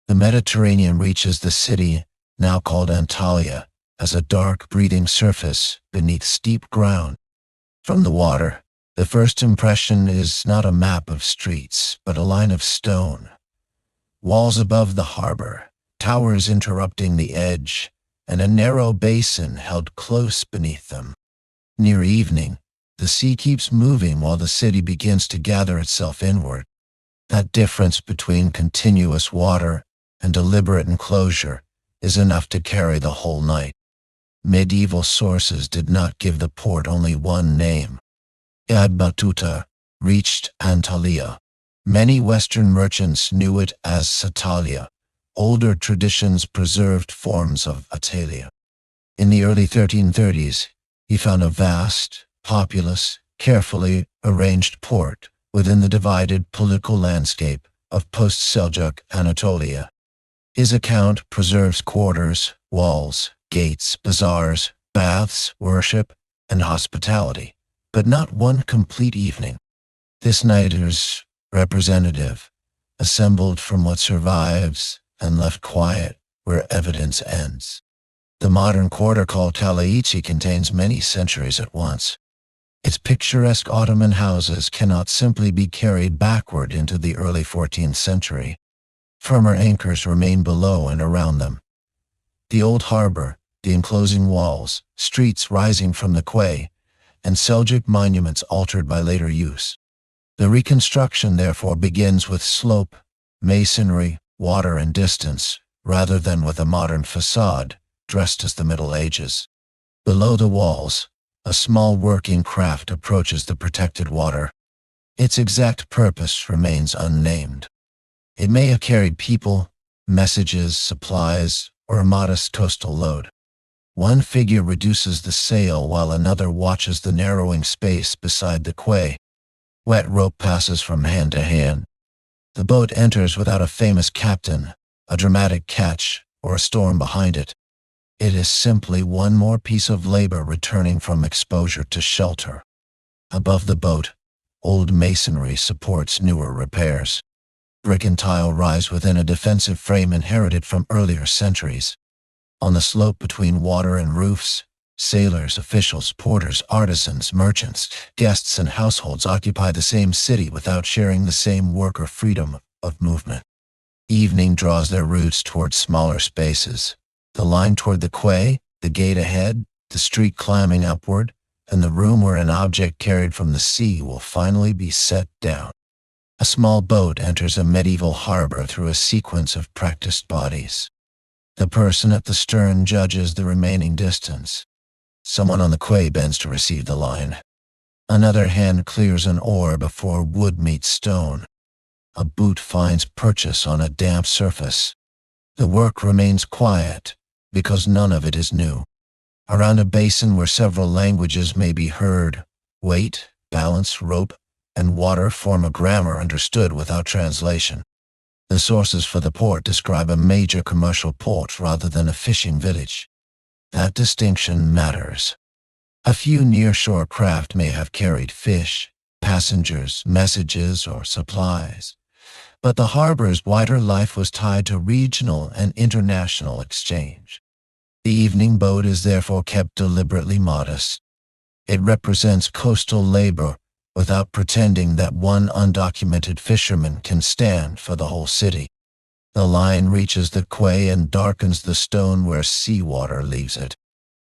The Mediterranean reaches the city, now called Antalya, as a dark, breathing surface beneath steep ground. From the water, the first impression is not a map of streets, but a line of stone. Walls above the harbor, towers interrupting the edge, and a narrow basin held close beneath them. Near evening, the sea keeps moving while the city begins to gather itself inward. That difference between continuous water and deliberate enclosure is enough to carry the whole night. Medieval sources did not give the port only one name. Ibn Battuta reached Antalya. Many Western merchants knew it as Satalia, older traditions preserved forms of Antalya. In the early 1330s, he found a vast, populous, carefully arranged port within the divided political landscape of post-Seljuk Anatolia. His account preserves quarters, walls, gates, bazaars, baths, worship, and hospitality, but not one complete evening. This night is representative, assembled from what survives and left quiet where evidence ends. The modern quarter called Kaleici contains many centuries at once. Its picturesque Ottoman houses cannot simply be carried backward into the early 14th century. Firmer anchors remain below and around them. The old harbor, the enclosing walls, streets rising from the quay, and Seljuk monuments altered by later use. The reconstruction, therefore, begins with slope, masonry, water, and distance, rather than with a modern facade dressed as the Middle Ages. Below the walls, a small working craft approaches the protected water. Its exact purpose remains unnamed. It may have carried people, messages, supplies, or a modest coastal load. One figure reduces the sail while another watches the narrowing space beside the quay. Wet rope passes from hand to hand. The boat enters without a famous captain, a dramatic catch, or a storm behind it. It is simply one more piece of labor returning from exposure to shelter. Above the boat, old masonry supports newer repairs. Brick and tile rise within a defensive frame inherited from earlier centuries. On the slope between water and roofs, sailors, officials, porters, artisans, merchants, guests, and households occupy the same city without sharing the same work or freedom of movement. Evening draws their routes toward smaller spaces. The line toward the quay, the gate ahead, the street climbing upward, and the room where an object carried from the sea will finally be set down. A small boat enters a medieval harbor through a sequence of practiced bodies. The person at the stern judges the remaining distance. Someone on the quay bends to receive the line. Another hand clears an oar before wood meets stone. A boot finds purchase on a damp surface. The work remains quiet, because none of it is new. Around a basin where several languages may be heard, weight, balance, rope, and water form a grammar understood without translation. The sources for the port describe a major commercial port rather than a fishing village. That distinction matters. A few near-shore craft may have carried fish, passengers, messages, or supplies, but the harbor's wider life was tied to regional and international exchange. The evening boat is therefore kept deliberately modest. It represents coastal labor without pretending that one undocumented fisherman can stand for the whole city. The line reaches the quay and darkens the stone where seawater leaves it.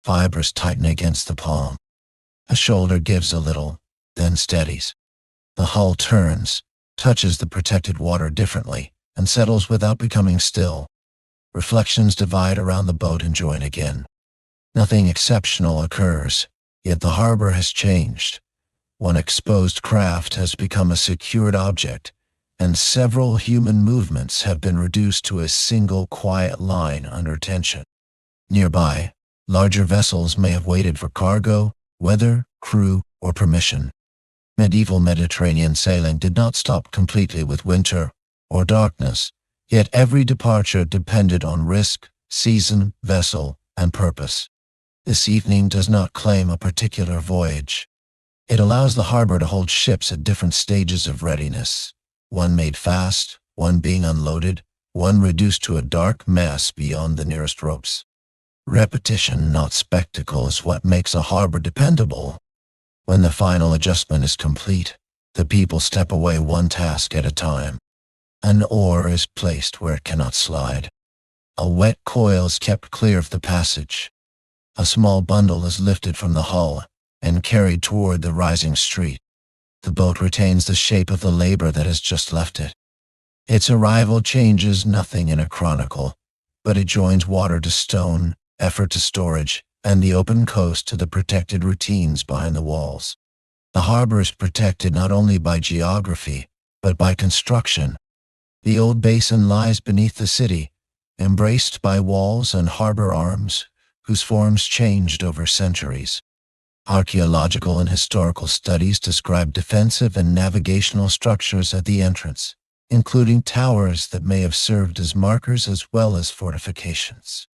Fibers tighten against the palm. A shoulder gives a little, then steadies. The hull turns, touches the protected water differently, and settles without becoming still. Reflections divide around the boat and join again. Nothing exceptional occurs, yet the harbor has changed. One exposed craft has become a secured object, and several human movements have been reduced to a single quiet line under tension. Nearby, larger vessels may have waited for cargo, weather, crew, or permission. Medieval Mediterranean sailing did not stop completely with winter or darkness, yet every departure depended on risk, season, vessel, and purpose. This evening does not claim a particular voyage. It allows the harbor to hold ships at different stages of readiness, one made fast, one being unloaded, one reduced to a dark mess beyond the nearest ropes. Repetition, not spectacle, is what makes a harbor dependable. When the final adjustment is complete, the people step away one task at a time. An oar is placed where it cannot slide. A wet coil is kept clear of the passage. A small bundle is lifted from the hull and carried toward the rising street. The boat retains the shape of the labor that has just left it. Its arrival changes nothing in a chronicle, but it joins water to stone, effort to storage, and the open coast to the protected routines behind the walls. The harbor is protected not only by geography, but by construction. The old basin lies beneath the city, embraced by walls and harbor arms, whose forms changed over centuries. Archaeological and historical studies describe defensive and navigational structures at the entrance, including towers that may have served as markers as well as fortifications.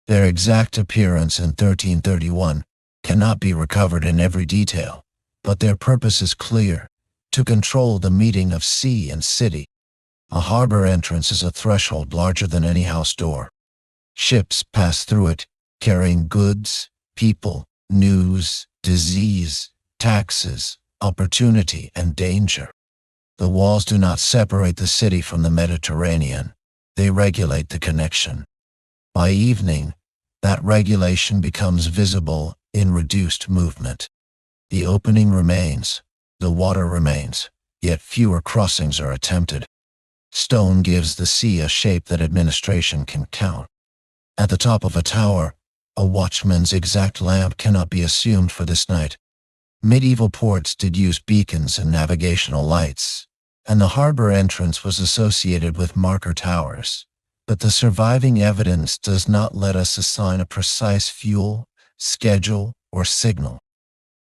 Their exact appearance in 1331 cannot be recovered in every detail, but their purpose is clear: to control the meeting of sea and city. A harbor entrance is a threshold larger than any house door. Ships pass through it, carrying goods, people, news, disease, taxes, opportunity, and danger. The walls do not separate the city from the Mediterranean. They regulate the connection. By evening, that regulation becomes visible in reduced movement. The opening remains, the water remains, yet fewer crossings are attempted. Stone gives the sea a shape that administration can count. At the top of a tower, a watchman's exact lamp cannot be assumed for this night. Medieval ports did use beacons and navigational lights, and the harbor entrance was associated with marker towers. But the surviving evidence does not let us assign a precise fuel, schedule, or signal.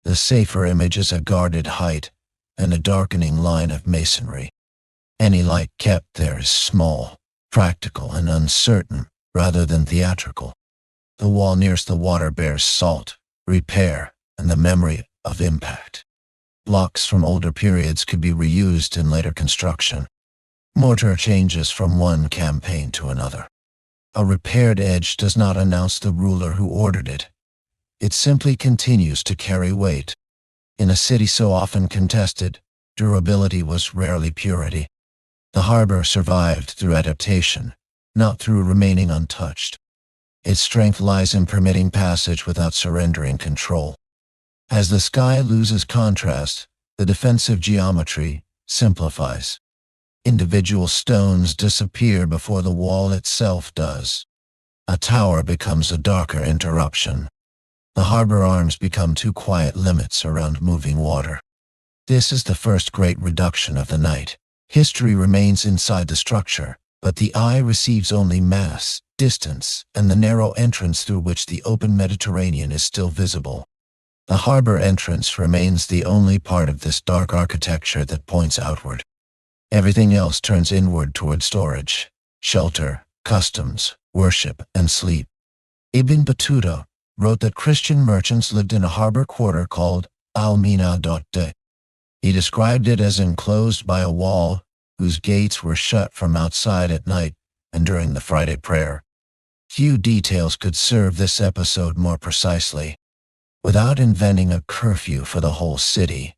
The safer image is a guarded height and a darkening line of masonry. Any light kept there is small, practical, and uncertain, rather than theatrical. The wall nearest the water bears salt, repair, and the memory of impact. Blocks from older periods could be reused in later construction. Mortar changes from one campaign to another. A repaired edge does not announce the ruler who ordered it. It simply continues to carry weight. In a city so often contested, durability was rarely purity. The harbor survived through adaptation, not through remaining untouched. Its strength lies in permitting passage without surrendering control. As the sky loses contrast, the defensive geometry simplifies. Individual stones disappear before the wall itself does. A tower becomes a darker interruption. The harbor arms become two quiet limits around moving water. This is the first great reduction of the night. History remains inside the structure, but the eye receives only mass, distance, and the narrow entrance through which the open Mediterranean is still visible. The harbor entrance remains the only part of this dark architecture that points outward. Everything else turns inward toward storage, shelter, customs, worship, and sleep. Ibn Battuta wrote that Christian merchants lived in a harbor quarter called Al-Mina.de. He described it as enclosed by a wall whose gates were shut from outside at night and during the Friday prayer. Few details could serve this episode more precisely. Without inventing a curfew for the whole city,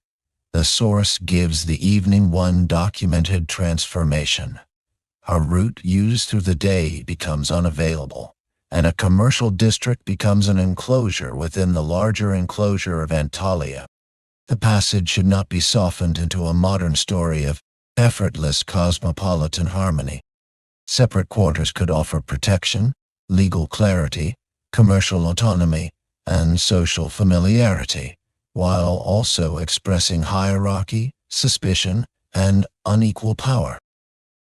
the source gives the evening one documented transformation. A route used through the day becomes unavailable, and a commercial district becomes an enclosure within the larger enclosure of Antalya. The passage should not be softened into a modern story of effortless cosmopolitan harmony. Separate quarters could offer protection, legal clarity, commercial autonomy, and social familiarity, while also expressing hierarchy, suspicion, and unequal power.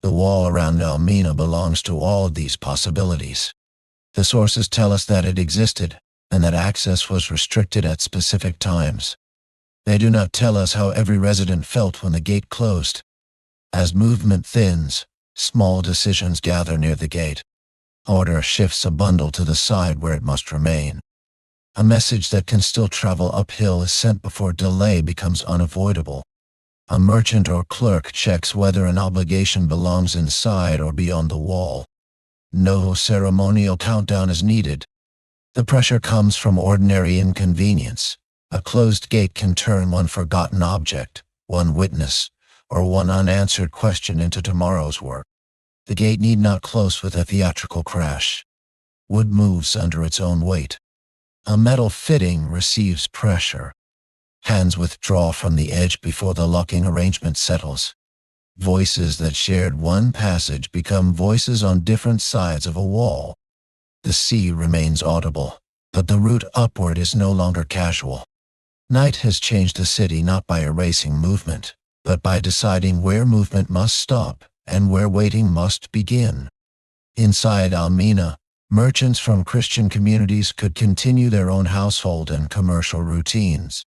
The wall around Al-Mina belongs to all of these possibilities. The sources tell us that it existed, and that access was restricted at specific times. They do not tell us how every resident felt when the gate closed. As movement thins, small decisions gather near the gate. Order shifts a bundle to the side where it must remain. A message that can still travel uphill is sent before delay becomes unavoidable. A merchant or clerk checks whether an obligation belongs inside or beyond the wall. No ceremonial countdown is needed. The pressure comes from ordinary inconvenience. A closed gate can turn one forgotten object, one witness, or one unanswered question into tomorrow's work. The gate need not close with a theatrical crash. Wood moves under its own weight. A metal fitting receives pressure. Hands withdraw from the edge before the locking arrangement settles. Voices that shared one passage become voices on different sides of a wall. The sea remains audible, but the route upward is no longer casual. Night has changed the city not by erasing movement, but by deciding where movement must stop and where waiting must begin. Inside Almina, merchants from Christian communities could continue their own household and commercial routines.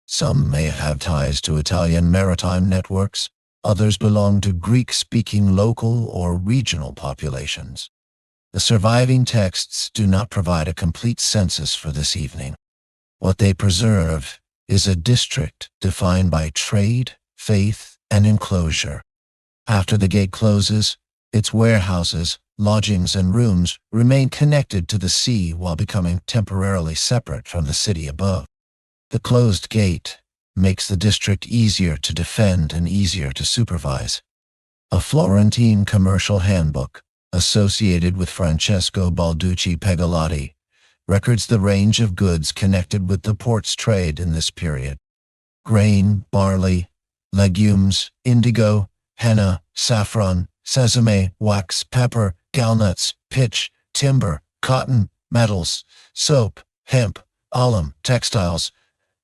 Some may have ties to Italian maritime networks, others belong to Greek-speaking local or regional populations. The surviving texts do not provide a complete census for this evening. What they preserve is a district defined by trade, faith, and enclosure. After the gate closes, its warehouses, lodgings, and rooms remain connected to the sea while becoming temporarily separate from the city above. The closed gate makes the district easier to defend and easier to supervise. A Florentine commercial handbook, associated with Francesco Balducci Pegolotti, records the range of goods connected with the port's trade in this period. Grain, barley, legumes, indigo, henna, saffron, sesame, wax, pepper, gallnuts, pitch, timber, cotton, metals, soap, hemp, alum, textiles,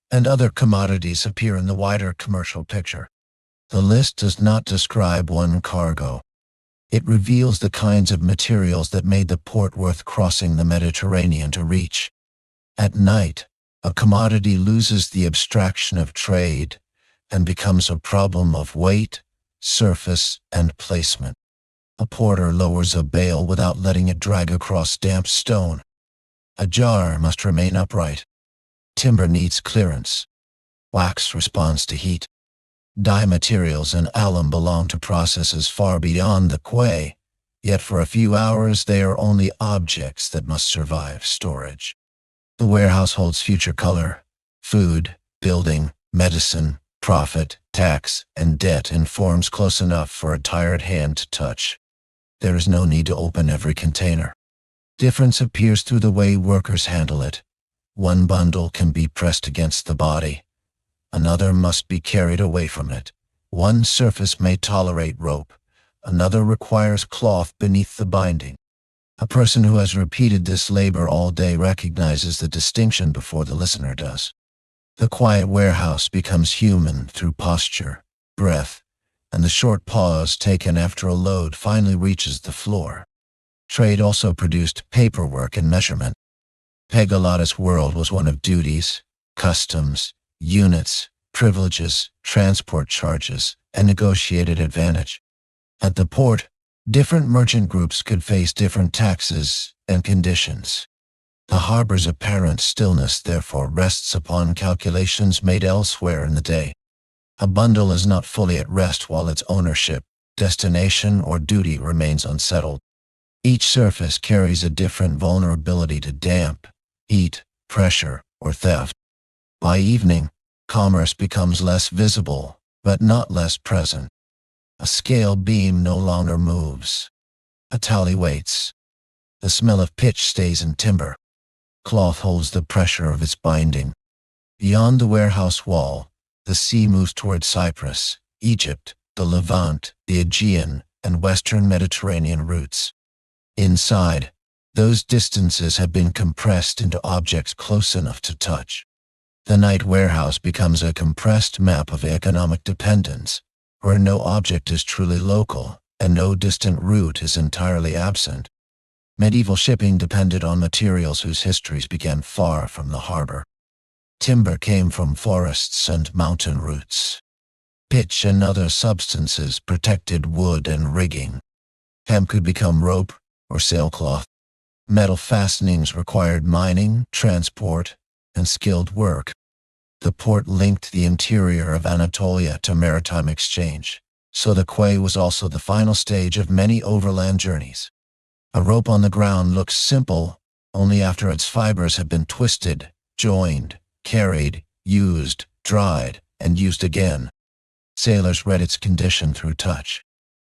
and other commodities appear in the wider commercial picture. The list does not describe one cargo. It reveals the kinds of materials that made the port worth crossing the Mediterranean to reach. At night, a commodity loses the abstraction of trade and becomes a problem of weight, surface, and placement. A porter lowers a bale without letting it drag across damp stone. A jar must remain upright. Timber needs clearance. Wax responds to heat. Dye materials and alum belong to processes far beyond the quay, yet for a few hours they are only objects that must survive storage. The warehouse holds future color, food, building, medicine, profit, tax, and debt in forms close enough for a tired hand to touch. There is no need to open every container. Difference appears through the way workers handle it. One bundle can be pressed against the body. Another must be carried away from it. One surface may tolerate rope. Another requires cloth beneath the binding. A person who has repeated this labor all day recognizes the distinction before the listener does. The quiet warehouse becomes human through posture, breath, and the short pause taken after a load finally reaches the floor. Trade also produced paperwork and measurement. Pegolotti's world was one of duties, customs, units, privileges, transport charges, and negotiated advantage. At the port, different merchant groups could face different taxes and conditions. The harbor's apparent stillness therefore rests upon calculations made elsewhere in the day. A bundle is not fully at rest while its ownership, destination, or duty remains unsettled. Each surface carries a different vulnerability to damp, heat, pressure, or theft. By evening, commerce becomes less visible, but not less present. A scale beam no longer moves. A tally waits. The smell of pitch stays in timber. Cloth holds the pressure of its binding. Beyond the warehouse wall, the sea moves toward Cyprus, Egypt, the Levant, the Aegean, and Western Mediterranean routes. Inside, those distances have been compressed into objects close enough to touch. The night warehouse becomes a compressed map of economic dependence, where no object is truly local and no distant route is entirely absent. Medieval shipping depended on materials whose histories began far from the harbor. Timber came from forests and mountain roots. Pitch and other substances protected wood and rigging. Hemp could become rope or sailcloth. Metal fastenings required mining, transport, and skilled work. The port linked the interior of Anatolia to maritime exchange, so the quay was also the final stage of many overland journeys. A rope on the ground looks simple only after its fibers have been twisted, joined, carried, used, dried, and used again. Sailors read its condition through touch.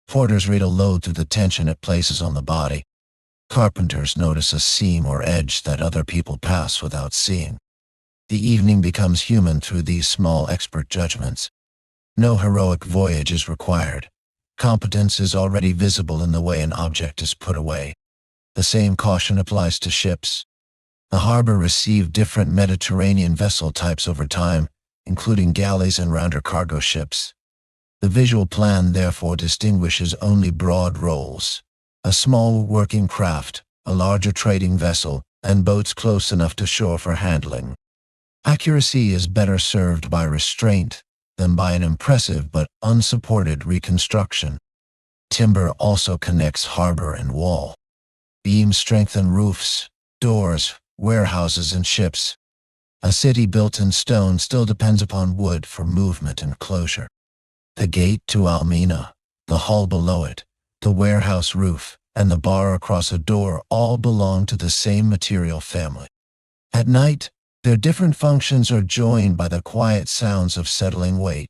Porters read a load through the tension it places on the body. Carpenters notice a seam or edge that other people pass without seeing. The evening becomes human through these small expert judgments. No heroic voyage is required. Competence is already visible in the way an object is put away. The same caution applies to ships. The harbor received different Mediterranean vessel types over time, including galleys and rounder cargo ships. The visual plan therefore distinguishes only broad roles: a small working craft, a larger trading vessel, and boats close enough to shore for handling. Accuracy is better served by restraint than by an impressive but unsupported reconstruction. Timber also connects harbor and wall. Beams strengthen roofs, doors, warehouses, and ships. A city built in stone still depends upon wood for movement and closure. The gate to Almina, the hull below it, the warehouse roof, and the bar across a door all belong to the same material family. At night, their different functions are joined by the quiet sounds of settling weight.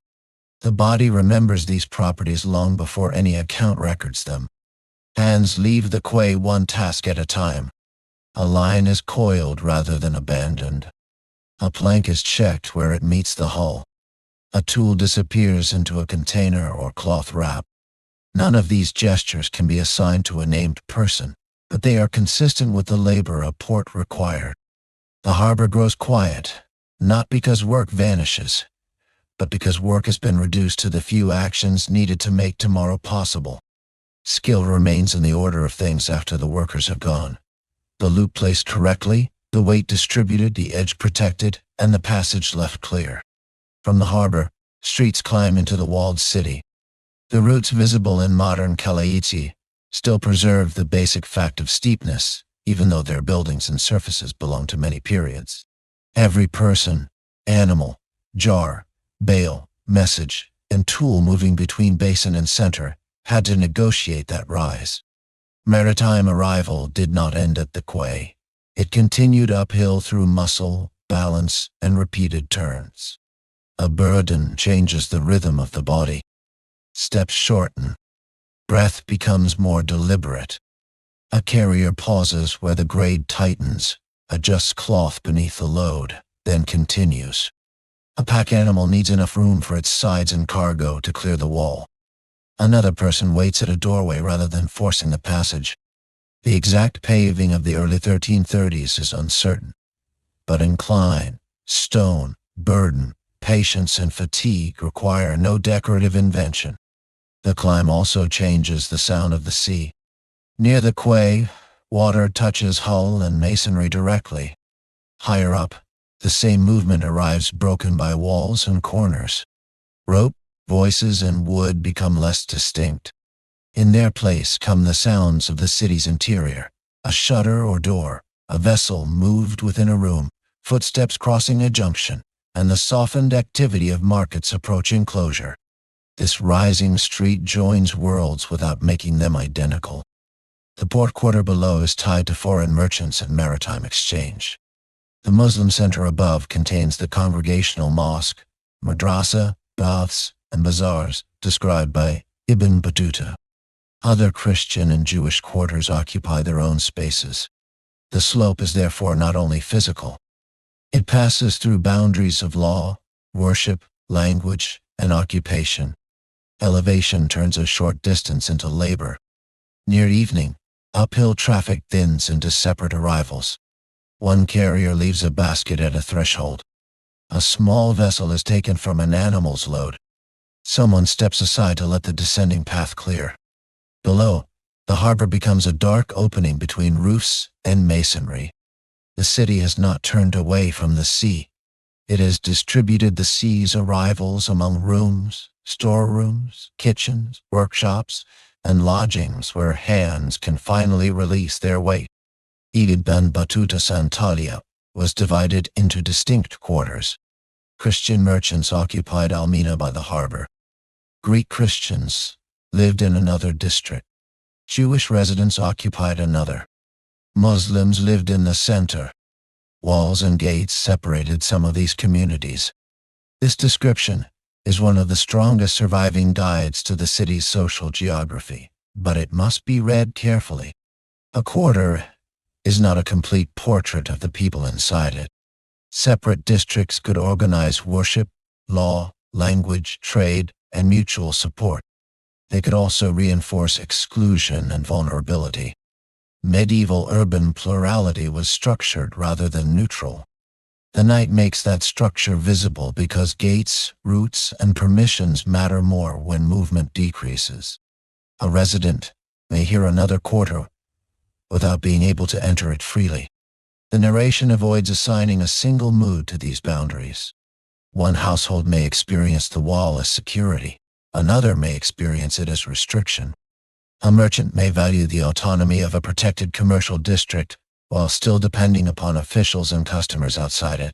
The body remembers these properties long before any account records them. Hands leave the quay one task at a time. A line is coiled rather than abandoned. A plank is checked where it meets the hull. A tool disappears into a container or cloth wrap. None of these gestures can be assigned to a named person, but they are consistent with the labor a port required. The harbor grows quiet, not because work vanishes, but because work has been reduced to the few actions needed to make tomorrow possible. Skill remains in the order of things after the workers have gone. The loop placed correctly, the weight distributed, the edge protected, and the passage left clear. From the harbor, streets climb into the walled city. The routes visible in modern Kaleici still preserve the basic fact of steepness, even though their buildings and surfaces belong to many periods. Every person, animal, jar, bale, message, and tool moving between basin and center had to negotiate that rise. Maritime arrival did not end at the quay. It continued uphill through muscle, balance, and repeated turns. A burden changes the rhythm of the body. Steps shorten. Breath becomes more deliberate. A carrier pauses where the grade tightens, adjusts cloth beneath the load, then continues. A pack animal needs enough room for its sides and cargo to clear the wall. Another person waits at a doorway rather than forcing the passage. The exact paving of the early 1330s is uncertain, but incline, stone, burden, patience, and fatigue require no decorative invention. The climb also changes the sound of the sea. Near the quay, water touches hull and masonry directly. Higher up, the same movement arrives broken by walls and corners. Rope, voices, and wood become less distinct. In their place come the sounds of the city's interior: a shutter or door, a vessel moved within a room, footsteps crossing a junction, and the softened activity of markets approaching closure. This rising street joins worlds without making them identical. The port quarter below is tied to foreign merchants and maritime exchange. The Muslim center above contains the congregational mosque, madrasa, baths, and bazaars described by Ibn Battuta. Other Christian and Jewish quarters occupy their own spaces. The slope is therefore not only physical. It passes through boundaries of law, worship, language, and occupation. Elevation turns a short distance into labor. Near evening, uphill traffic thins into separate arrivals. One carrier leaves a basket at a threshold. A small vessel is taken from an animal's load. Someone steps aside to let the descending path clear. Below, the harbor becomes a dark opening between roofs and masonry. The city has not turned away from the sea. It has distributed the sea's arrivals among rooms, storerooms, kitchens, workshops, and lodgings where hands can finally release their weight. Ibn Battuta's Antalya was divided into distinct quarters. Christian merchants occupied Almina by the harbor. Greek Christians lived in another district. Jewish residents occupied another. Muslims lived in the center. Walls and gates separated some of these communities. This description is one of the strongest surviving guides to the city's social geography, but it must be read carefully. A quarter is not a complete portrait of the people inside it. Separate districts could organize worship, law, language, trade, and mutual support. They could also reinforce exclusion and vulnerability. Medieval urban plurality was structured rather than neutral. The night makes that structure visible because gates, routes, and permissions matter more when movement decreases. A resident may hear another quarter without being able to enter it freely. The narration avoids assigning a single mood to these boundaries. One household may experience the wall as security. Another may experience it as restriction. A merchant may value the autonomy of a protected commercial district while still depending upon officials and customers outside it.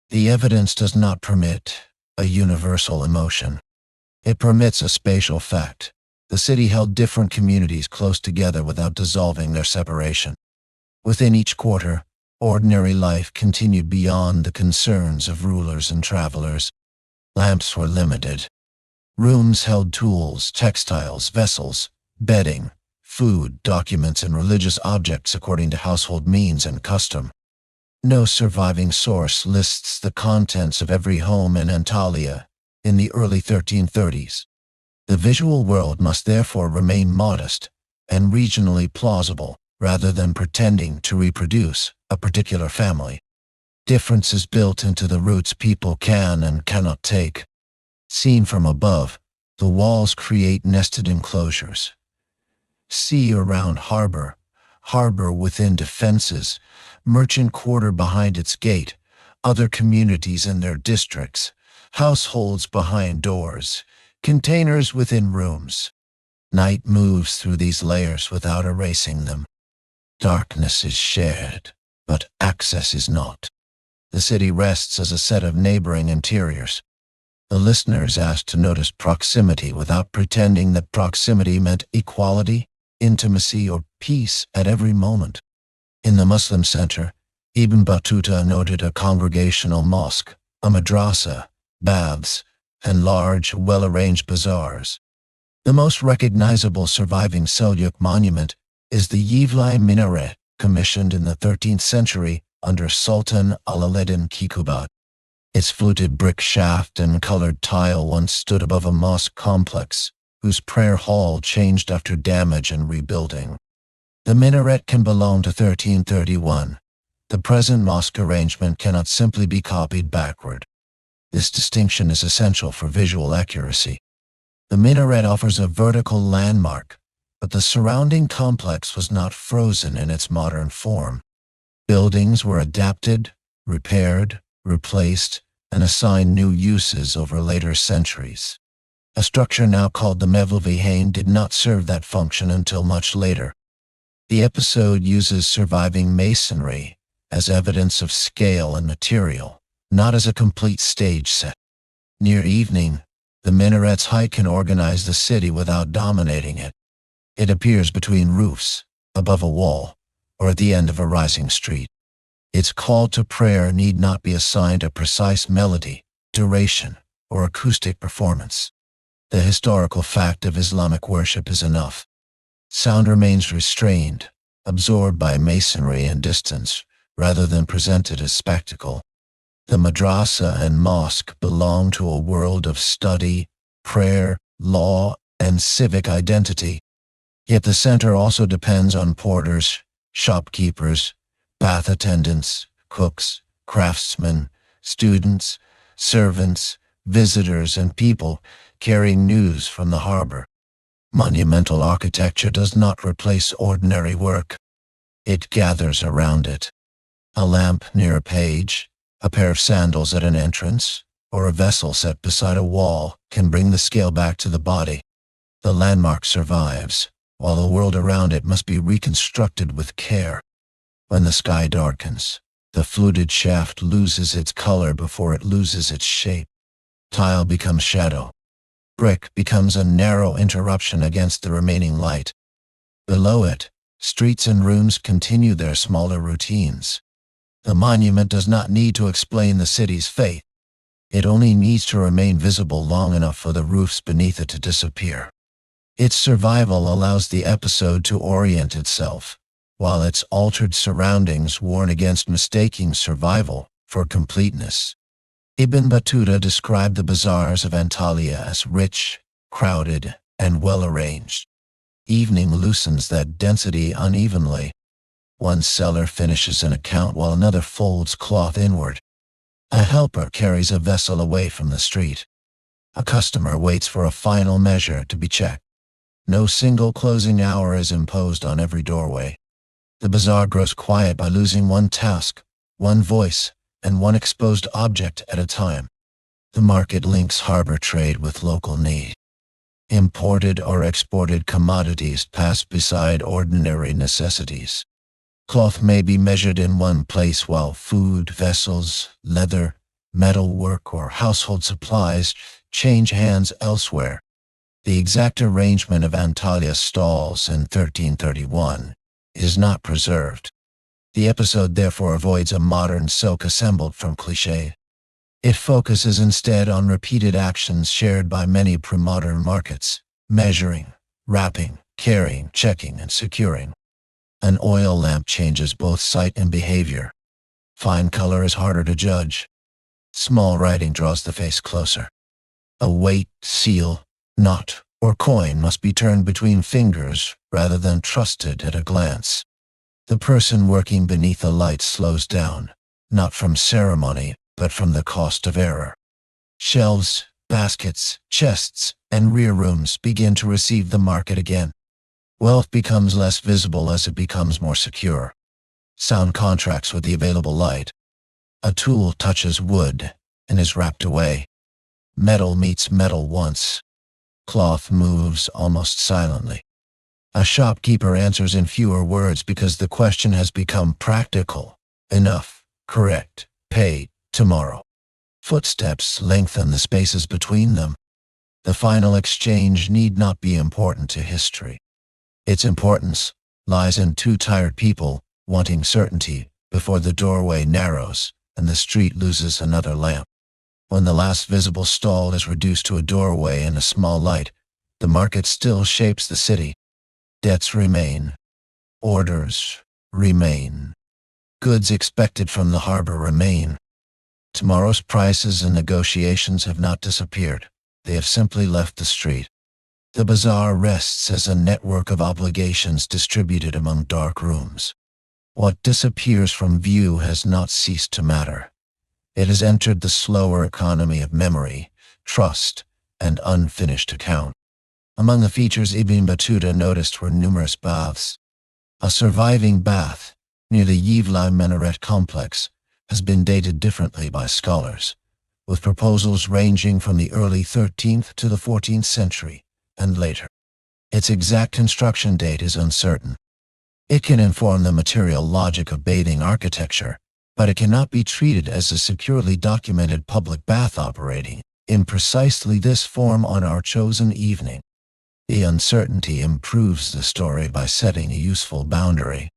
The evidence does not permit a universal emotion. It permits a spatial fact. The city held different communities close together without dissolving their separation. Within each quarter, ordinary life continued beyond the concerns of rulers and travelers. Lamps were limited. Rooms held tools, textiles, vessels, bedding, food, documents, and religious objects according to household means and custom. No surviving source lists the contents of every home in Antalya in the early 1330s. The visual world must therefore remain modest and regionally plausible rather than pretending to reproduce a particular family. Difference is built into the routes people can and cannot take. Seen from above, the walls create nested enclosures. Sea around harbor, harbor within defenses, merchant quarter behind its gate, other communities in their districts, households behind doors, containers within rooms. Night moves through these layers without erasing them. Darkness is shared, but access is not. The city rests as a set of neighboring interiors. The listener is asked to notice proximity without pretending that proximity meant equality, intimacy, or peace at every moment. In the Muslim center, Ibn Battuta noted a congregational mosque, a madrasa, baths, and large, well-arranged bazaars. The most recognizable surviving Seljuk monument is the Yivli minaret, commissioned in the 13th century under Sultan Alaeddin Kikubat. Its fluted brick shaft and colored tile once stood above a mosque complex, whose prayer hall changed after damage and rebuilding. The minaret can belong to 1331. The present mosque arrangement cannot simply be copied backward. This distinction is essential for visual accuracy. The minaret offers a vertical landmark, but the surrounding complex was not frozen in its modern form. Buildings were adapted, repaired, replaced, and assigned new uses over later centuries. A structure now called the Mevlevihain did not serve that function until much later. The episode uses surviving masonry as evidence of scale and material, not as a complete stage set. Near evening, the minaret's height can organize the city without dominating it. It appears between roofs, above a wall, or at the end of a rising street. Its call to prayer need not be assigned a precise melody, duration, or acoustic performance. The historical fact of Islamic worship is enough. Sound remains restrained, absorbed by masonry and distance, rather than presented as spectacle. The madrasa and mosque belong to a world of study, prayer, law, and civic identity. Yet the center also depends on porters, shopkeepers, bath attendants, cooks, craftsmen, students, servants, visitors, and people carrying news from the harbor. Monumental architecture does not replace ordinary work. It gathers around it. A lamp near a page, a pair of sandals at an entrance, or a vessel set beside a wall can bring the scale back to the body. The landmark survives, while the world around it must be reconstructed with care. When the sky darkens, the fluted shaft loses its color before it loses its shape. Tile becomes shadow. Brick becomes a narrow interruption against the remaining light. Below it, streets and rooms continue their smaller routines. The monument does not need to explain the city's fate. It only needs to remain visible long enough for the roofs beneath it to disappear. Its survival allows the episode to orient itself, while its altered surroundings warn against mistaking survival for completeness. Ibn Battuta described the bazaars of Antalya as rich, crowded, and well-arranged. Evening loosens that density unevenly. One seller finishes an account while another folds cloth inward. A helper carries a vessel away from the street. A customer waits for a final measure to be checked. No single closing hour is imposed on every doorway. The bazaar grows quiet by losing one task, one voice, and one exposed object at a time. The market links harbor trade with local need. Imported or exported commodities pass beside ordinary necessities. Cloth may be measured in one place while food, vessels, leather, metalwork, or household supplies change hands elsewhere. The exact arrangement of Antalya's stalls in 1331 is not preserved. The episode therefore avoids a modern silk assembled from cliché. It focuses instead on repeated actions shared by many pre-modern markets: measuring, wrapping, carrying, checking, and securing. An oil lamp changes both sight and behavior. Fine color is harder to judge. Small writing draws the face closer. A weight, seal, knot, or coin must be turned between fingers rather than trusted at a glance. The person working beneath the light slows down, not from ceremony, but from the cost of error. Shelves, baskets, chests, and rear rooms begin to receive the market again. Wealth becomes less visible as it becomes more secure. Sound contracts with the available light. A tool touches wood and is wrapped away. Metal meets metal once. Cloth moves almost silently. A shopkeeper answers in fewer words because the question has become practical. Enough, correct, pay, tomorrow. Footsteps lengthen the spaces between them. The final exchange need not be important to history. Its importance lies in two tired people wanting certainty before the doorway narrows and the street loses another lamp. When the last visible stall is reduced to a doorway and a small light, the market still shapes the city. Debts remain. Orders remain. Goods expected from the harbor remain. Tomorrow's prices and negotiations have not disappeared. They have simply left the street. The bazaar rests as a network of obligations distributed among dark rooms. What disappears from view has not ceased to matter. It has entered the slower economy of memory, trust, and unfinished account. Among the features Ibn Battuta noticed were numerous baths. A surviving bath, near the Yevlai minaret complex, has been dated differently by scholars, with proposals ranging from the early 13th to the 14th century and later. Its exact construction date is uncertain. It can inform the material logic of bathing architecture, but it cannot be treated as a securely documented public bath operating in precisely this form on our chosen evening. The uncertainty improves the story by setting a useful boundary.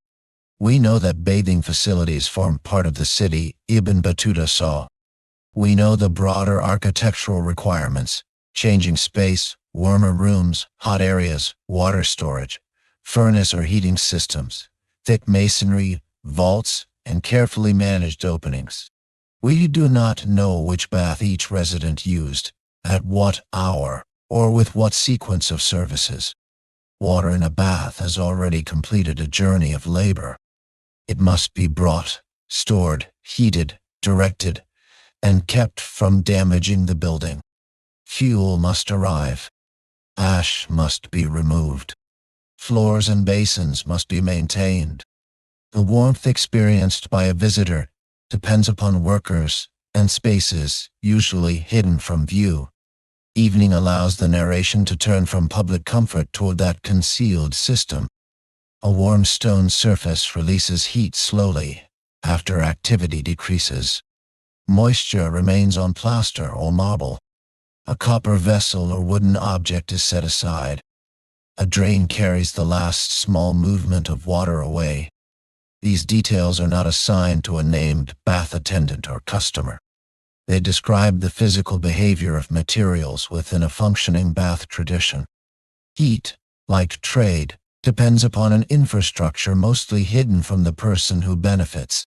We know that bathing facilities form part of the city Ibn Battuta saw. We know the broader architectural requirements: changing space, warmer rooms, hot areas, water storage, furnace or heating systems, thick masonry, vaults, and carefully managed openings. We do not know which bath each resident used, at what hour, or with what sequence of services. Water in a bath has already completed a journey of labor. It must be brought, stored, heated, directed, and kept from damaging the building. Fuel must arrive. Ash must be removed. Floors and basins must be maintained. The warmth experienced by a visitor depends upon workers and spaces usually hidden from view. Evening allows the narration to turn from public comfort toward that concealed system. A warm stone surface releases heat slowly after activity decreases. Moisture remains on plaster or marble. A copper vessel or wooden object is set aside. A drain carries the last small movement of water away. These details are not assigned to a named bath attendant or customer. They describe the physical behavior of materials within a functioning bath tradition. Heat, like trade, depends upon an infrastructure mostly hidden from the person who benefits.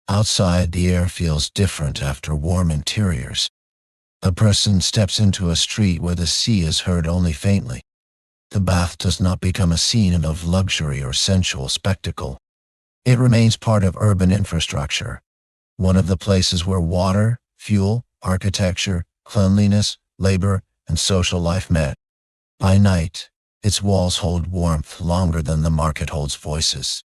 Outside, the air feels different after warm interiors. A person steps into a street where the sea is heard only faintly. The bath does not become a scene of luxury or sensual spectacle. It remains part of urban infrastructure, one of the places where water, fuel, architecture, cleanliness, labor, and social life met. By night, its walls hold warmth longer than the market holds voices.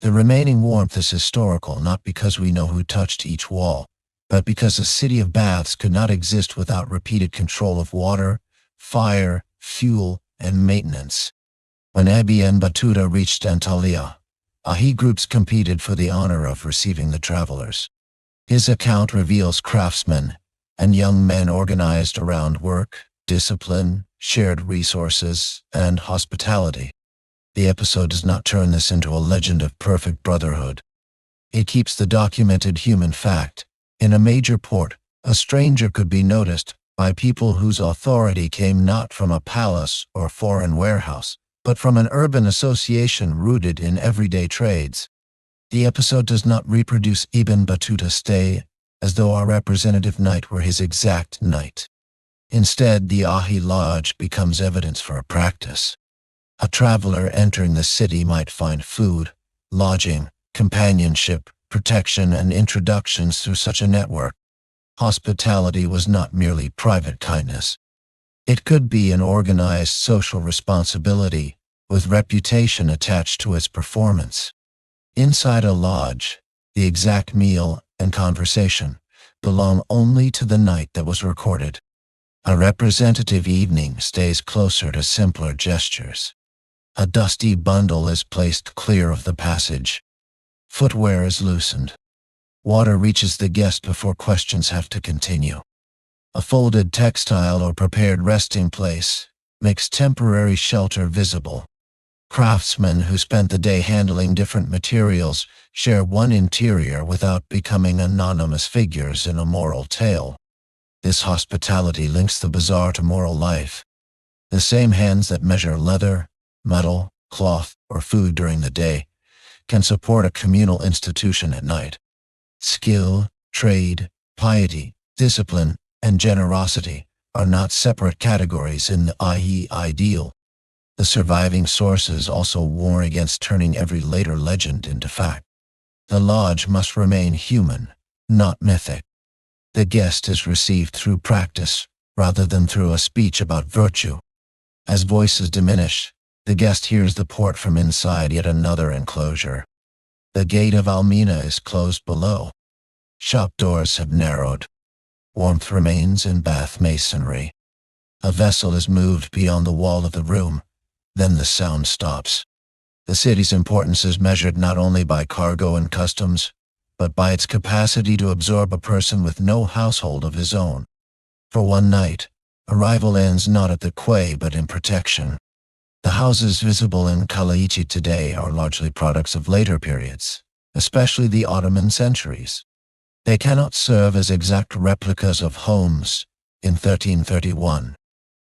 The remaining warmth is historical not because we know who touched each wall, but because a city of baths could not exist without repeated control of water, fire, fuel, and maintenance. When Ibn Battuta reached Antalya, Ahi groups competed for the honor of receiving the travelers. His account reveals craftsmen and young men organized around work, discipline, shared resources, and hospitality. The episode does not turn this into a legend of perfect brotherhood. It keeps the documented human fact. In a major port, a stranger could be noticed by people whose authority came not from a palace or foreign warehouse, but from an urban association rooted in everyday trades. The episode does not reproduce Ibn Battuta's stay as though our representative night were his exact night. Instead, the Ahi Lodge becomes evidence for a practice. A traveler entering the city might find food, lodging, companionship, protection, and introductions through such a network. Hospitality was not merely private kindness. It could be an organized social responsibility with reputation attached to its performance. Inside a lodge, the exact meal and conversation belong only to the night that was recorded. A representative evening stays closer to simpler gestures. A dusty bundle is placed clear of the passage. Footwear is loosened. Water reaches the guest before questions have to continue. A folded textile or prepared resting place makes temporary shelter visible. Craftsmen who spent the day handling different materials share one interior without becoming anonymous figures in a moral tale. This hospitality links the bazaar to moral life. The same hands that measure leather, metal, cloth, or food during the day can support a communal institution at night. Skill, trade, piety, discipline, and generosity are not separate categories in the Ahi ideal. The surviving sources also warn against turning every later legend into fact. The lodge must remain human, not mythic. The guest is received through practice rather than through a speech about virtue. As voices diminish, the guest hears the port from inside yet another enclosure. The gate of Almina is closed below. Shop doors have narrowed. Warmth remains in bath masonry. A vessel is moved beyond the wall of the room. Then the sound stops. The city's importance is measured not only by cargo and customs, but by its capacity to absorb a person with no household of his own. For one night, arrival ends not at the quay but in protection. The houses visible in Kaleici today are largely products of later periods, especially the Ottoman centuries. They cannot serve as exact replicas of homes in 1331.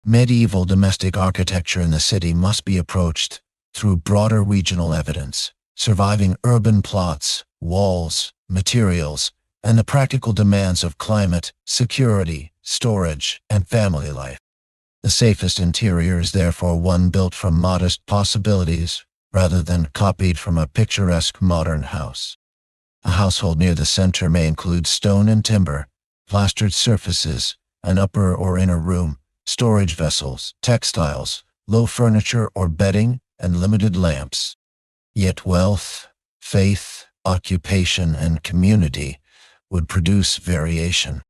Medieval domestic architecture in the city must be approached through broader regional evidence, surviving urban plots, walls, materials, and the practical demands of climate, security, storage, and family life. The safest interior is therefore one built from modest possibilities rather than copied from a picturesque modern house. A household near the center may include stone and timber, plastered surfaces, an upper or inner room, storage vessels, textiles, low furniture or bedding, and limited lamps. Yet wealth, faith, occupation, and community would produce variation.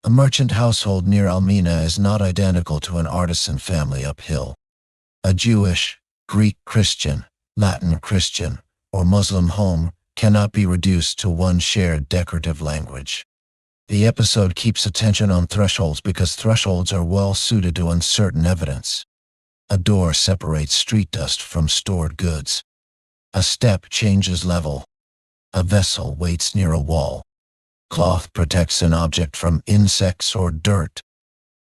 A merchant household near Almina is not identical to an artisan family uphill. A Jewish, Greek Christian, Latin Christian, or Muslim home cannot be reduced to one shared decorative language. The episode keeps attention on thresholds because thresholds are well suited to uncertain evidence. A door separates street dust from stored goods. A step changes level. A vessel waits near a wall. Cloth protects an object from insects or dirt.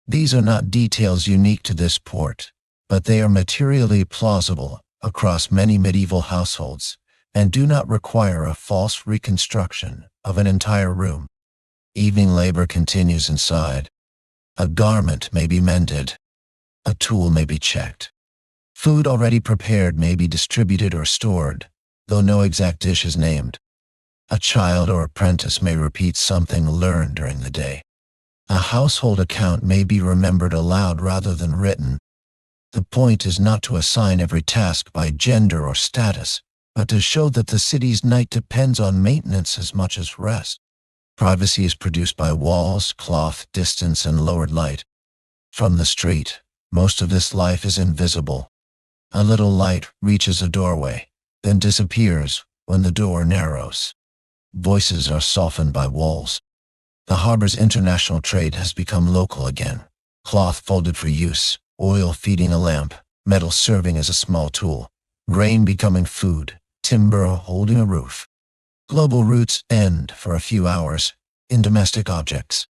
These are not details unique to this port, but they are materially plausible across many medieval households and do not require a false reconstruction of an entire room. Evening labor continues inside. A garment may be mended. A tool may be checked. Food already prepared may be distributed or stored, though no exact dish is named. A child or apprentice may repeat something learned during the day. A household account may be remembered aloud rather than written. The point is not to assign every task by gender or status, but to show that the city's night depends on maintenance as much as rest. Privacy is produced by walls, cloth, distance, and lowered light. From the street, most of this life is invisible. A little light reaches a doorway, then disappears when the door narrows. Voices are softened by walls. The harbor's international trade has become local again. Cloth folded for use, oil feeding a lamp, metal serving as a small tool, grain becoming food, timber holding a roof. Global routes end for a few hours in domestic objects.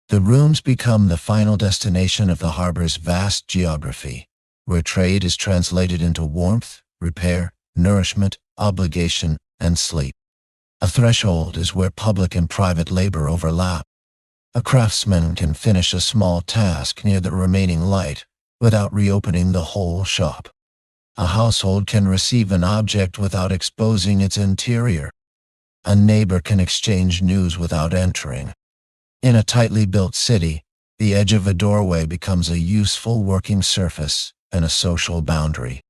The rooms become the final destination of the harbor's vast geography, where trade is translated into warmth, repair, nourishment, obligation, and sleep. A threshold is where public and private labor overlap. A craftsman can finish a small task near the remaining light without reopening the whole shop. A household can receive an object without exposing its interior. A neighbor can exchange news without entering. In a tightly built city, the edge of a doorway becomes a useful working surface and a social boundary.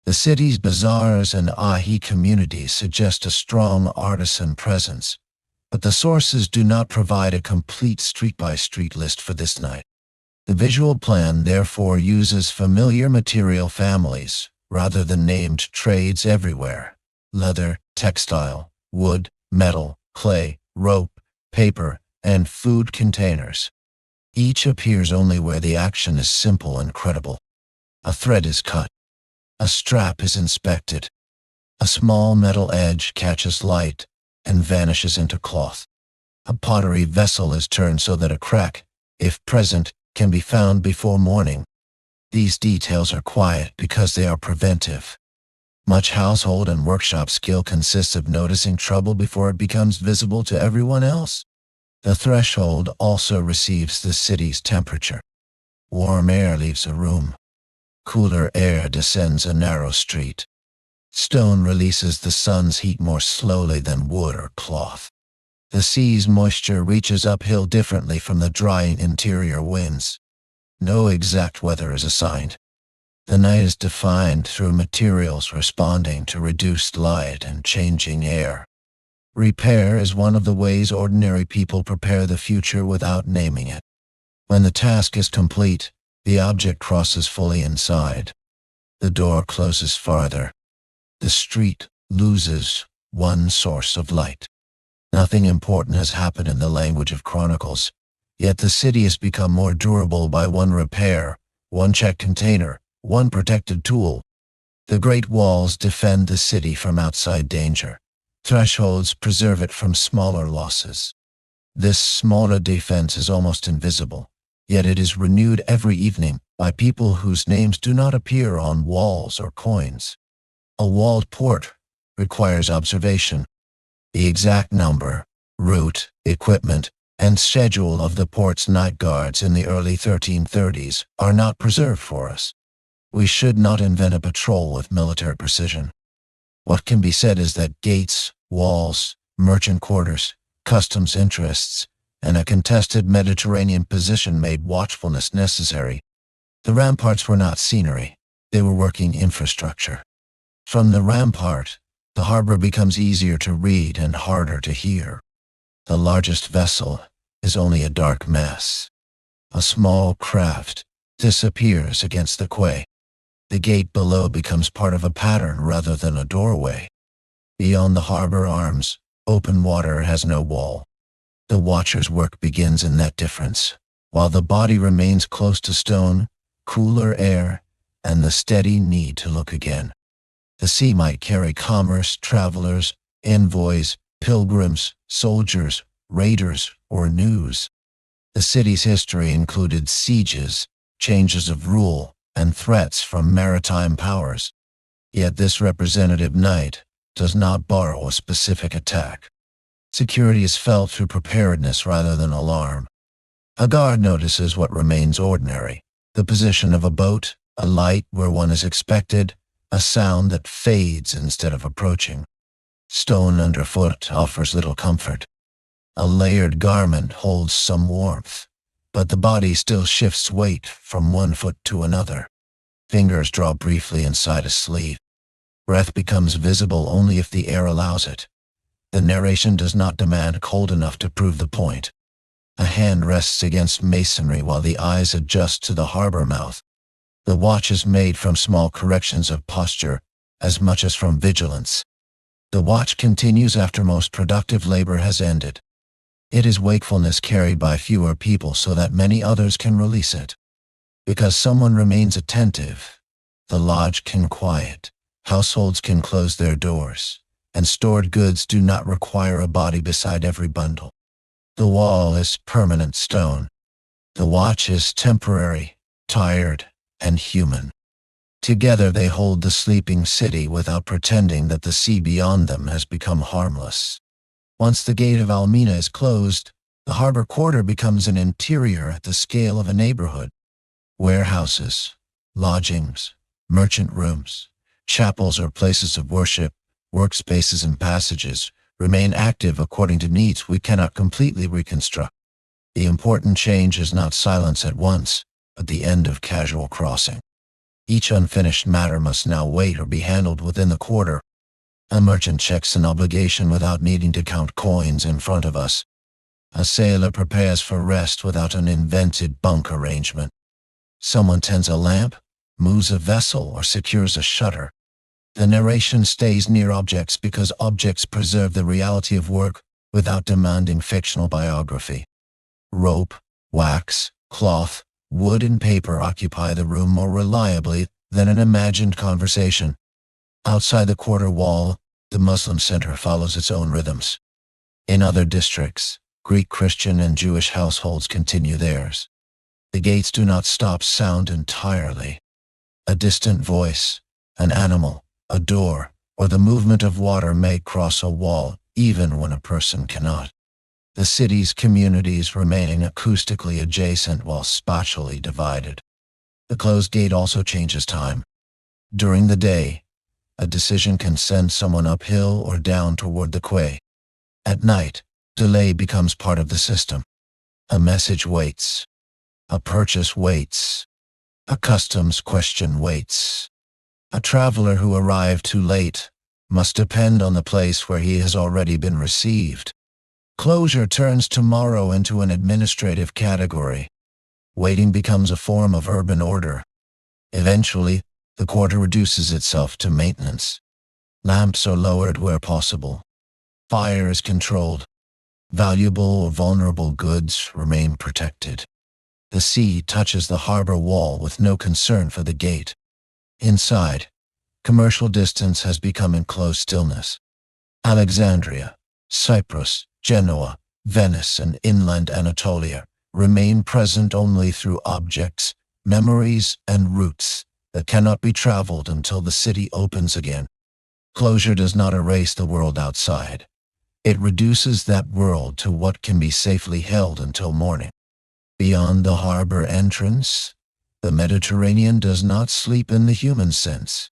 The city's bazaars and ahi communities suggest a strong artisan presence, but the sources do not provide a complete street-by-street list for this night. The visual plan therefore uses familiar material families rather than named trades everywhere: leather, textile, wood, metal, clay, rope, paper, and food containers. Each appears only where the action is simple and credible. A thread is cut. A strap is inspected. A small metal edge catches light and vanishes into cloth. A pottery vessel is turned so that a crack, if present, can be found before morning. These details are quiet because they are preventive. Much household and workshop skill consists of noticing trouble before it becomes visible to everyone else. The threshold also receives the city's temperature. Warm air leaves a room. Cooler air descends a narrow street. Stone releases the sun's heat more slowly than wood or cloth. The sea's moisture reaches uphill differently from the drying interior winds. No exact weather is assigned. The night is defined through materials responding to reduced light and changing air. Repair is one of the ways ordinary people prepare the future without naming it. When the task is complete, the object crosses fully inside. The door closes farther. The street loses one source of light. Nothing important has happened in the language of Chronicles, yet the city has become more durable by one repair, one checked container, one protected tool. The great walls defend the city from outside danger. Thresholds preserve it from smaller losses. This smaller defense is almost invisible, yet it is renewed every evening by people whose names do not appear on walls or coins. A walled port requires observation. The exact number, route, equipment, and schedule of the port's night guards in the early 1330s are not preserved for us. We should not invent a patrol with military precision. What can be said is that gates, walls, merchant quarters, customs interests, and a contested Mediterranean position made watchfulness necessary. The ramparts were not scenery, they were working infrastructure. From the rampart, the harbor becomes easier to read and harder to hear. The largest vessel is only a dark mess. A small craft disappears against the quay. The gate below becomes part of a pattern rather than a doorway. Beyond the harbor arms, open water has no wall. The watcher's work begins in that difference. While the body remains close to stone, cooler air, and the steady need to look again. The sea might carry commerce, travelers, envoys, pilgrims, soldiers, raiders, or news. The city's history included sieges, changes of rule, and threats from maritime powers. Yet this representative knight does not borrow a specific attack. Security is felt through preparedness rather than alarm. A guard notices what remains ordinary: the position of a boat, a light where one is expected, a sound that fades instead of approaching. Stone underfoot offers little comfort. A layered garment holds some warmth, but the body still shifts weight from one foot to another. Fingers draw briefly inside a sleeve. Breath becomes visible only if the air allows it. The narration does not demand cold enough to prove the point. A hand rests against masonry while the eyes adjust to the harbor mouth. The watch is made from small corrections of posture as much as from vigilance. The watch continues after most productive labor has ended. It is wakefulness carried by fewer people so that many others can release it. Because someone remains attentive, the lodge can quiet, households can close their doors, and stored goods do not require a body beside every bundle. The wall is permanent stone. The watch is temporary, tired, and human. Together they hold the sleeping city without pretending that the sea beyond them has become harmless. Once the gate of Almina is closed, the harbor quarter becomes an interior at the scale of a neighborhood. Warehouses, lodgings, merchant rooms, chapels or places of worship, workspaces and passages remain active according to needs we cannot completely reconstruct. The important change is not silence at once, but the end of casual crossing. Each unfinished matter must now wait or be handled within the quarter. A merchant checks an obligation without needing to count coins in front of us. A sailor prepares for rest without an invented bunk arrangement. Someone tends a lamp, moves a vessel, or secures a shutter. The narration stays near objects because objects preserve the reality of work without demanding fictional biography. Rope, wax, cloth, wood, and paper occupy the room more reliably than an imagined conversation. Outside the quarter wall, the Muslim center follows its own rhythms. In other districts, Greek, Christian, and Jewish households continue theirs. The gates do not stop sound entirely. A distant voice, an animal, a door, or the movement of water may cross a wall even when a person cannot. The city's communities remain acoustically adjacent while spatially divided. The closed gate also changes time. During the day, a decision can send someone uphill or down toward the quay. At night, delay becomes part of the system. A message waits. A purchase waits. A customs question waits. A traveler who arrived too late must depend on the place where he has already been received. Closure turns tomorrow into an administrative category. Waiting becomes a form of urban order. Eventually, the quarter reduces itself to maintenance. Lamps are lowered where possible. Fire is controlled. Valuable or vulnerable goods remain protected. The sea touches the harbor wall with no concern for the gate. Inside, commercial distance has become enclosed stillness. Alexandria, Cyprus, Genoa, Venice, and inland Anatolia remain present only through objects, memories, and routes that cannot be traveled until the city opens again. Closure does not erase the world outside. It reduces that world to what can be safely held until morning. Beyond the harbor entrance, the Mediterranean does not sleep in the human sense.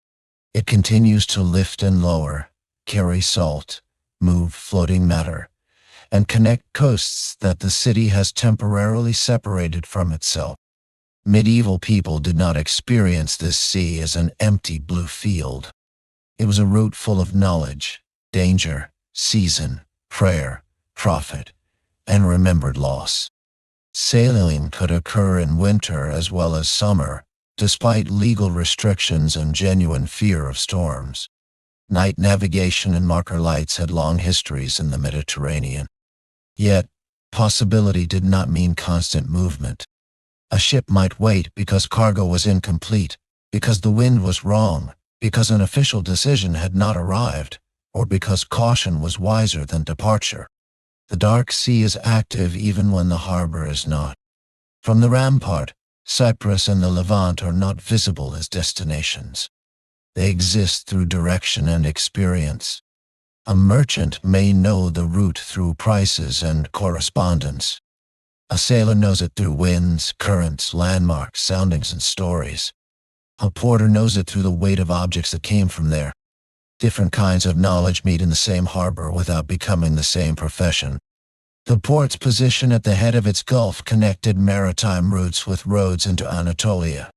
It continues to lift and lower, carry salt, move floating matter, and connect coasts that the city has temporarily separated from itself. Medieval people did not experience this sea as an empty blue field. It was a route full of knowledge, danger, season, prayer, prophet, and remembered loss. Sailing could occur in winter as well as summer, despite legal restrictions and genuine fear of storms. Night navigation and marker lights had long histories in the Mediterranean. Yet, possibility did not mean constant movement. A ship might wait because cargo was incomplete, Because the wind was wrong, because an official decision had not arrived, or because caution was wiser than departure. The dark sea is active even when the harbor is not. From the rampart, Cyprus and the Levant are not visible as destinations. They exist through direction and experience. A merchant may know the route through prices and correspondence. A sailor knows it through winds, currents, landmarks, soundings, and stories. A porter knows it through the weight of objects that came from there. Different kinds of knowledge meet in the same harbor without becoming the same profession. The port's position at the head of its gulf connected maritime routes with roads into Anatolia.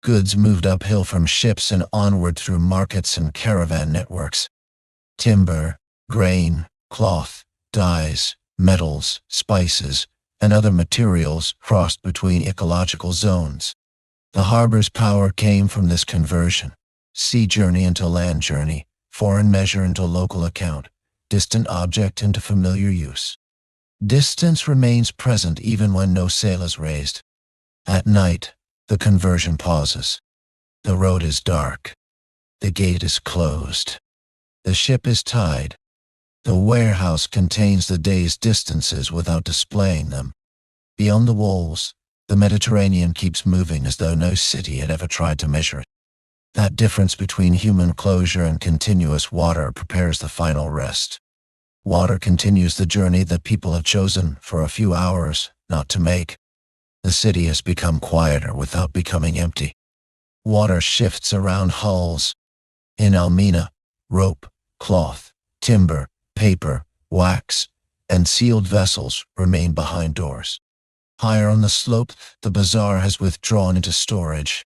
Goods moved uphill from ships and onward through markets and caravan networks. Timber, grain, cloth, dyes, metals, spices, and other materials crossed between ecological zones. The harbor's power came from this conversion: sea journey into land journey, foreign measure into local account, distant object into familiar use. Distance remains present even when no sail is raised. At night, the conversion pauses. The road is dark. The gate is closed. The ship is tied. The warehouse contains the day's distances without displaying them. Beyond the walls, the Mediterranean keeps moving as though no city had ever tried to measure it. That difference between human closure and continuous water prepares the final rest. Water continues the journey that people have chosen for a few hours not to make. The city has become quieter without becoming empty. Water shifts around hulls. In Almina, rope, cloth, timber, paper, wax, and sealed vessels remain behind doors. Higher on the slope, the bazaar has withdrawn into storage.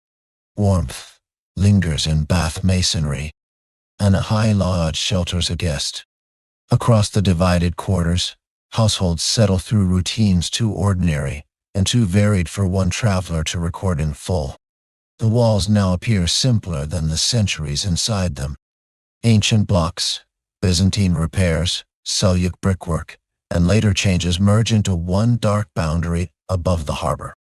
Warmth lingers in bath masonry, and a high lodge shelters a guest. Across the divided quarters, households settle through routines too ordinary and too varied for one traveler to record in full. The walls now appear simpler than the centuries inside them. Ancient blocks, Byzantine repairs, Seljuk brickwork, and later changes merge into one dark boundary above the harbor.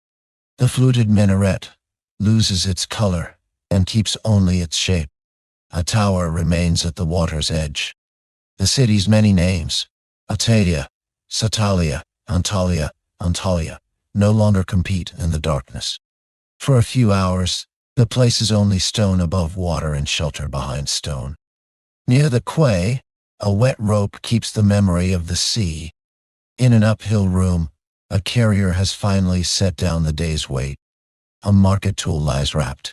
The fluted minaret loses its color and keeps only its shape. A tower remains at the water's edge. The city's many names, Atalia, Satalia, Antalya, Antalya, no longer compete in the darkness. For a few hours, the place is only stone above water and shelter behind stone. Near the quay, a wet rope keeps the memory of the sea. In an uphill room, a carrier has finally set down the day's weight. A market tool lies wrapped.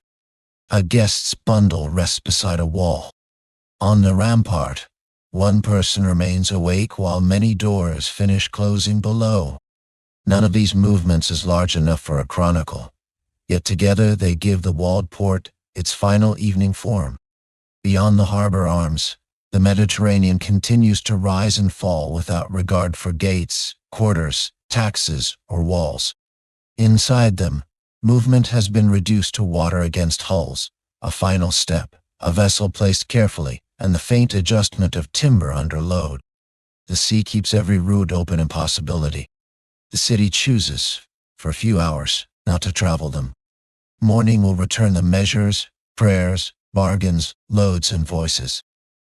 A guest's bundle rests beside a wall. On the rampart, one person remains awake while many doors finish closing below. None of these movements is large enough for a chronicle, yet together they give the walled port its final evening form. Beyond the harbor arms, the Mediterranean continues to rise and fall without regard for gates, quarters, taxes, or walls. Inside them, movement has been reduced to water against hulls, a final step, a vessel placed carefully, and the faint adjustment of timber under load. The sea keeps every route open and possibility. The city chooses, for a few hours, not to travel them. Morning will return the measures, prayers, bargains, loads, and voices.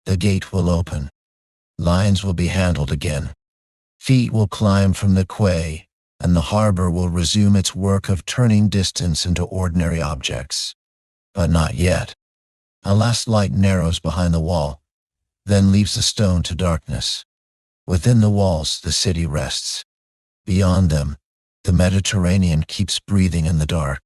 The gate will open. Lines will be handled again. Feet will climb from the quay, and the harbor will resume its work of turning distance into ordinary objects. But not yet. A last light narrows behind the wall, then leaves the stone to darkness. Within the walls, the city rests. Beyond them, the Mediterranean keeps breathing in the dark.